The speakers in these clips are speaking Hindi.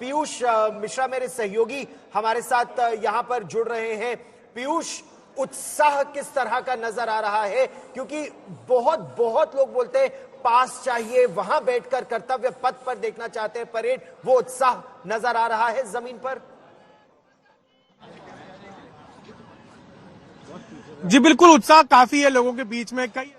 पीयूष मिश्रा मेरे सहयोगी हमारे साथ यहां पर जुड़ रहे हैं। पीयूष, उत्साह किस तरह का नजर आ रहा है? क्योंकि बहुत बहुत लोग बोलते हैं पास चाहिए, वहां बैठकर कर्तव्य पथ पर देखना चाहते हैं परेड, वो उत्साह नजर आ रहा है जमीन पर? जी बिल्कुल, उत्साह काफी है लोगों के बीच में। कई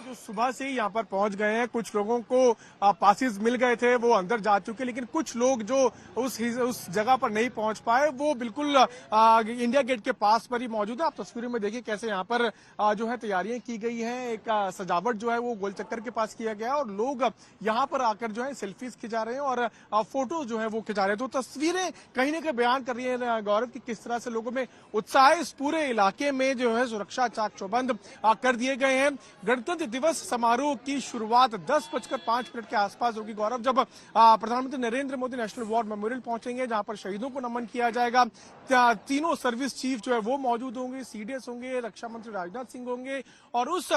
जो सुबह से ही यहाँ पर पहुंच गए हैं, कुछ लोगों को पासेस मिल गए थे, वो अंदर जा चुके, लेकिन कुछ लोग जो उस जगह पर नहीं पहुंच पाए वो बिल्कुल इंडिया गेट के पास पर ही मौजूद है। आप तस्वीरों में देखिए कैसे यहाँ पर जो है तैयारियां की गई हैं। एक सजावट जो है वो गोल चक्कर के पास किया गया और लोग यहाँ पर आकर जो है सेल्फीज खिंचा रहे हैं और फोटो जो है वो खिंचा रहे हैं। तो तस्वीरें कहीं ना कहीं बयान कर रही है गौरव की किस तरह से लोगों में उत्साह है। इस पूरे इलाके में जो है सुरक्षा चाक चौबंद कर दिए गए हैं। गणतंत्र दिवस समारोह की शुरुआत 10:05 के आसपास होगी गौरव, जब प्रधानमंत्री Narendra Modi national war memorial पहुंचेंगे, जहां पर शहीदों को नमन किया जाएगा। तीनों सर्विस चीफ जो है वो मौजूद होंगे, सीडीएस होंगे, रक्षा मंत्री राजनाथ सिंह होंगे और उस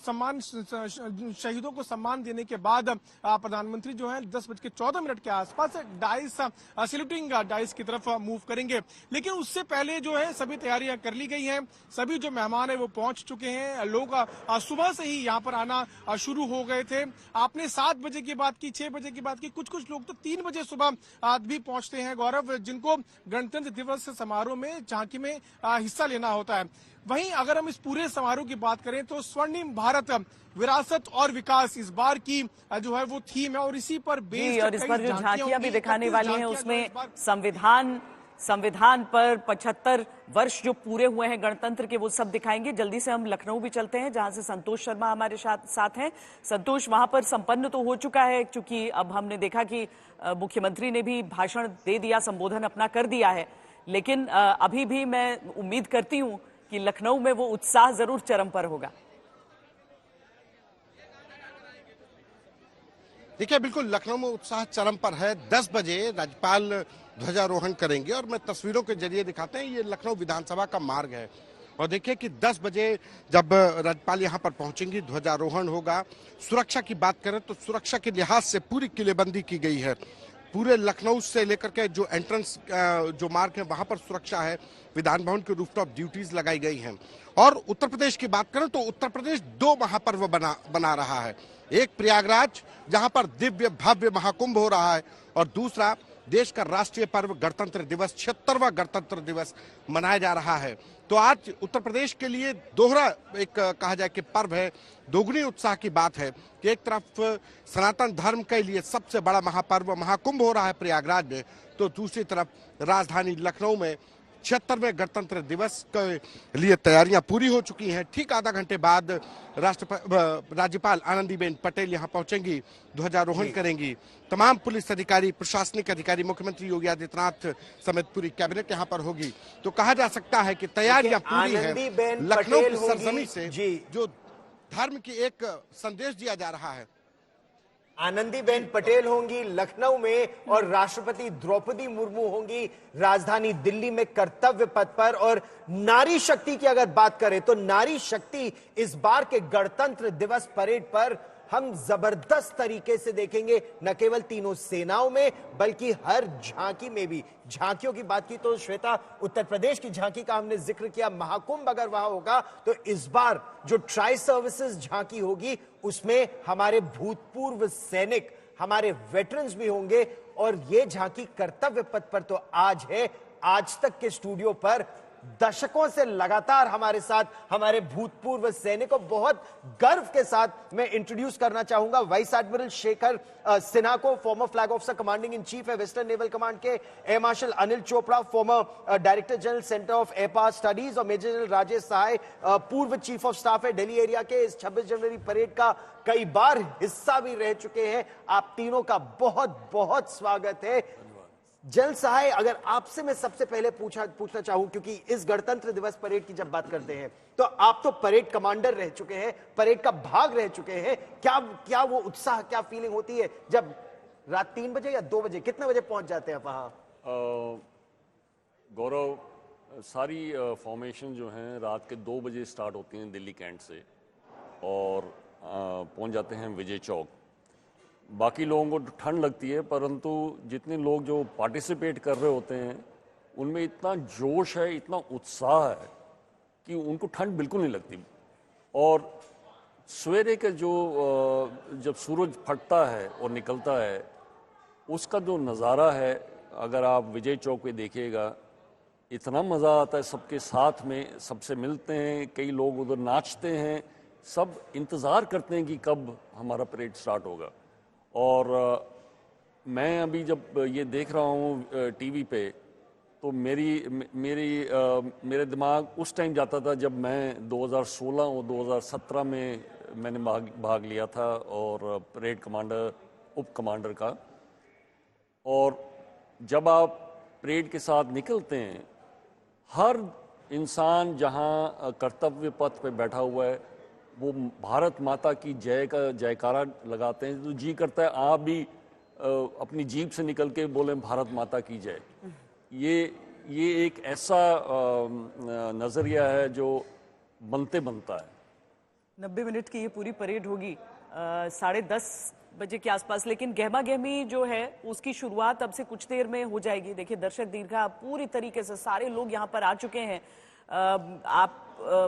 सम्मान शहीदों को सम्मान देने के बाद प्रधानमंत्री जो है 10:14 के आसपास डाइस सैल्यूटिंग डाइस की तरफ मूव करेंगे। लेकिन उससे पहले जो है सभी तैयारियां कर ली गई हैं, सभी जो मेहमान है वो पहुंच चुके हैं। लोग सुबह से ही यहाँ पर आना शुरू हो गए थे। आपने 7 बजे की बात की, 6 बजे की बात की, कुछ लोग तो 3 बजे सुबह भी पहुंचते हैं गौरव, जिनको गणतंत्र दिवस समारोह में झांकी में हिस्सा लेना होता है। वहीं अगर हम इस पूरे समारोह की बात करें तो स्वर्णिम भारत विरासत और विकास इस बार की जो है वो थीम है और इसी पर बेस्ड और इस बार जो झांकियां भी दिखाने वाली हैं उसमें संविधान पर 75 वर्ष जो पूरे हुए हैं गणतंत्र के वो सब दिखाएंगे। जल्दी से हम लखनऊ भी चलते हैं जहां से संतोष शर्मा हमारे साथ हैं। संतोष, वहां पर संपन्न तो हो चुका है, क्योंकि अब हमने देखा कि मुख्यमंत्री ने भी भाषण दे दिया, संबोधन अपना कर दिया है, लेकिन अभी भी मैं उम्मीद करती हूं कि लखनऊ में वो उत्साह जरूर चरम पर होगा। देखिए, बिल्कुल लखनऊ में उत्साह चरम पर है। 10 बजे राज्यपाल ध्वजारोहण करेंगे और मैं तस्वीरों के जरिए दिखाते हैं, ये लखनऊ विधानसभा का मार्ग है और देखिए कि 10 बजे जब राज्यपाल यहाँ पर पहुंचेंगी, ध्वजारोहण होगा। सुरक्षा की बात करें तो सुरक्षा के लिहाज से पूरी किलेबंदी की गई है। पूरे लखनऊ से लेकर के जो एंट्रेंस जो मार्ग है वहां पर सुरक्षा है। विधान भवन के रूफटॉप ड्यूटीज लगाई गई हैं। और उत्तर प्रदेश की बात करें तो उत्तर प्रदेश 2 महापर्व बना रहा है। एक प्रयागराज जहां पर दिव्य भव्य महाकुंभ हो रहा है और दूसरा देश का राष्ट्रीय पर्व गणतंत्र दिवस, 76वां गणतंत्र दिवस मनाया जा रहा है। तो आज उत्तर प्रदेश के लिए दोहरा एक कहा जाए कि पर्व है। दोगुनी उत्साह की बात है कि एक तरफ सनातन धर्म के लिए सबसे बड़ा महापर्व महाकुंभ हो रहा है प्रयागराज में, तो दूसरी तरफ राजधानी लखनऊ में 76वें गणतंत्र दिवस के लिए तैयारियां पूरी हो चुकी हैं। ठीक आधा घंटे बाद राज्यपाल आनंदीबेन पटेल यहां पहुंचेंगी, ध्वजारोहण करेंगी। तमाम पुलिस अधिकारी, प्रशासनिक अधिकारी, मुख्यमंत्री योगी आदित्यनाथ समेत पूरी कैबिनेट यहां पर होगी। तो कहा जा सकता है कि तैयारियां पूरी है। लखनऊ की सरजमी से जो धर्म की एक संदेश दिया जा रहा है। आनंदीबेन पटेल होंगी लखनऊ में और राष्ट्रपति द्रौपदी मुर्मू होंगी राजधानी दिल्ली में कर्तव्य पथ पर। और नारी शक्ति की अगर बात करें तो नारी शक्ति इस बार के गणतंत्र दिवस परेड पर हम जबरदस्त तरीके से देखेंगे, न केवल तीनों सेनाओं में बल्कि हर झांकी में भी। झांकियों की बात की तो श्वेता, उत्तर प्रदेश की झांकी का हमने जिक्र किया, महाकुंभ अगर वहां होगा तो इस बार जो ट्राई सर्विसेज झांकी होगी उसमें हमारे भूतपूर्व सैनिक, हमारे वेटरन्स भी होंगे। और ये झांकी कर्तव्य पथ पर तो आज है। आज तक के स्टूडियो पर दशकों से लगातार हमारे साथ हमारे भूतपूर्व सैनिकों, बहुत गर्व के साथ मैं इंट्रोड्यूस करना चाहूंगा वाइस एडमिरल शेखर सिन्हा को, farmer flag officer commanding in chief है वेस्टर्न नेवल कमांड के, air marshal Anil Chopra, farmer director general centre of air power studies, और मेजर जनरल राजेश सहाय, पूर्व चीफ ऑफ स्टाफ है दिल्ली एरिया के, इस 26 जनवरी परेड का कई बार हिस्सा भी रह चुके हैं। आप तीनों का बहुत बहुत स्वागत है। जनरल सहाय, अगर आपसे मैं सबसे पहले पूछना चाहूं, क्योंकि इस गणतंत्र दिवस परेड की जब बात करते हैं तो आप तो परेड कमांडर रह चुके हैं, परेड का भाग रह चुके हैं, क्या वो उत्साह, क्या फीलिंग होती है जब रात 3 बजे या 2 बजे, कितने बजे पहुंच जाते हैं वहां? गौरव, सारी फॉर्मेशन जो हैं रात के 2 बजे स्टार्ट होती हैं दिल्ली कैंट से और पहुंच जाते हैं विजय चौक। बाकी लोगों को ठंड लगती है, परंतु जितने लोग जो पार्टिसिपेट कर रहे होते हैं उनमें इतना जोश है, इतना उत्साह है कि उनको ठंड बिल्कुल नहीं लगती। और सवेरे के जो जब सूरज फटता है और निकलता है, उसका जो नज़ारा है, अगर आप विजय चौक पे देखिएगा, इतना मज़ा आता है। सबके साथ में सबसे मिलते हैं, कई लोग उधर नाचते हैं, सब इंतज़ार करते हैं कि कब हमारा परेड स्टार्ट होगा। और मैं अभी जब ये देख रहा हूँ टीवी पे, तो मेरे दिमाग उस टाइम जाता था जब मैं 2016 और 2017 में मैंने भाग लिया था और परेड कमांडर उप कमांडर का। और जब आप परेड के साथ निकलते हैं, हर इंसान जहां कर्तव्य पथ पे बैठा हुआ है वो भारत माता की जय का जयकारा लगाते हैं, तो जी करता है आप भी अपनी जीभ से निकल के बोले भारत माता की जय। ये एक ऐसा नजरिया है जो बनता है। 90 मिनट की ये पूरी परेड होगी 10:30 बजे के आसपास, लेकिन गहमा गहमी जो है उसकी शुरुआत अब से कुछ देर में हो जाएगी। देखिए दर्शक दीर्घा पूरी तरीके से सारे लोग यहाँ पर आ चुके हैं। आप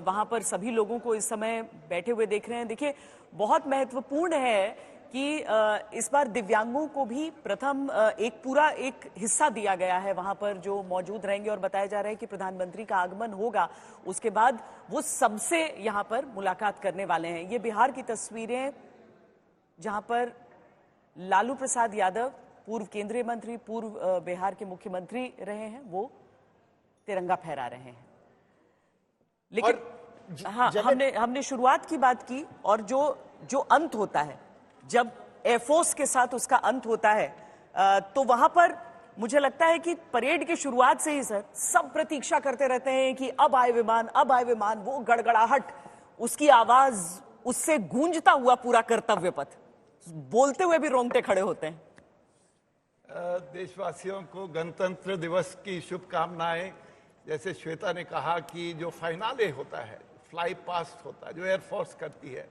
वहां पर सभी लोगों को इस समय बैठे हुए देख रहे हैं। देखिए बहुत महत्वपूर्ण है कि इस बार दिव्यांगों को भी प्रथम एक हिस्सा दिया गया है वहां पर जो मौजूद रहेंगे, और बताया जा रहा है कि प्रधानमंत्री का आगमन होगा, उसके बाद वो सबसे यहां पर मुलाकात करने वाले हैं। ये बिहार की तस्वीरें जहां पर लालू प्रसाद यादव, पूर्व केंद्रीय मंत्री, पूर्व बिहार के मुख्यमंत्री रहे हैं, वो तिरंगा फहरा रहे हैं। लेकिन हाँ, हमने शुरुआत की बात की, और जो अंत होता है, जब एयरफोर्स के साथ उसका अंत होता है, तो वहां पर मुझे लगता है कि परेड की शुरुआत से ही सर सब प्रतीक्षा करते रहते हैं कि अब आए विमान, अब आए विमान। वो गड़गड़ाहट, उसकी आवाज, उससे गूंजता हुआ पूरा कर्तव्य पथ, बोलते हुए भी रोंगटे खड़े होते हैं। देशवासियों को गणतंत्र दिवस की शुभकामनाएं। जैसे श्वेता ने कहा कि जो फाइनाले होता है, फ्लाई पास्ट होता है, जो एयरफोर्स करती है,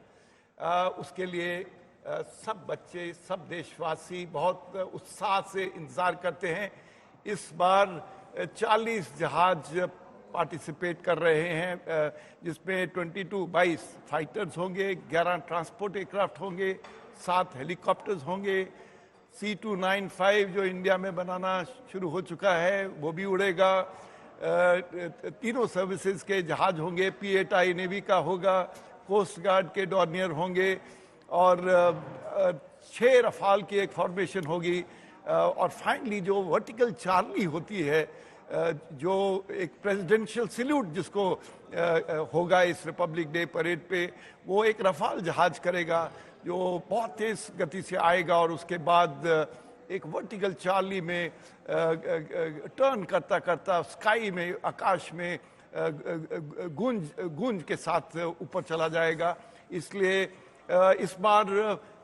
उसके लिए सब बच्चे, सब देशवासी बहुत उत्साह से इंतजार करते हैं। इस बार 40 जहाज पार्टिसिपेट कर रहे हैं, जिसमें 22 फाइटर्स होंगे, 11 ट्रांसपोर्ट एयरक्राफ्ट होंगे, 7 हेलीकॉप्टर्स होंगे। C295 जो इंडिया में बनाना शुरू हो चुका है वो भी उड़ेगा। तीनों सर्विसेज के जहाज होंगे, P8I नेवी का होगा, कोस्ट गार्ड के डॉर्नियर होंगे, और 6 रफाल की एक फॉर्मेशन होगी। और फाइनली जो वर्टिकल चार्ली होती है, जो एक प्रेसिडेंशियल सैल्यूट जिसको होगा इस रिपब्लिक डे परेड पे, वो एक रफाल जहाज करेगा जो बहुत तेज गति से आएगा, और उसके बाद एक वर्टिकल चार्ली में टर्न करता करता स्काई में, आकाश में गूंज के साथ ऊपर चला जाएगा। इसलिए इस बार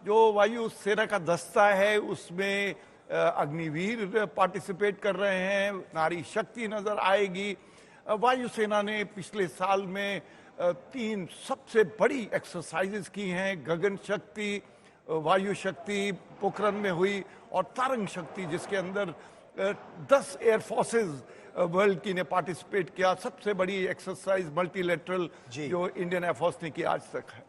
जो वायु सेना का दस्ता है उसमें अग्निवीर पार्टिसिपेट कर रहे हैं, नारी शक्ति नजर आएगी। वायुसेना ने पिछले साल में 3 सबसे बड़ी एक्सरसाइजेस की हैं। गगन शक्ति, वायु शक्ति पोखरण में हुई, और तारंग शक्ति जिसके अंदर 10 एयर फोर्सेज वर्ल्ड की ने पार्टिसिपेट किया। सबसे बड़ी एक्सरसाइज मल्टीलेटरल जो इंडियन एयरफोर्स ने की आज तक है।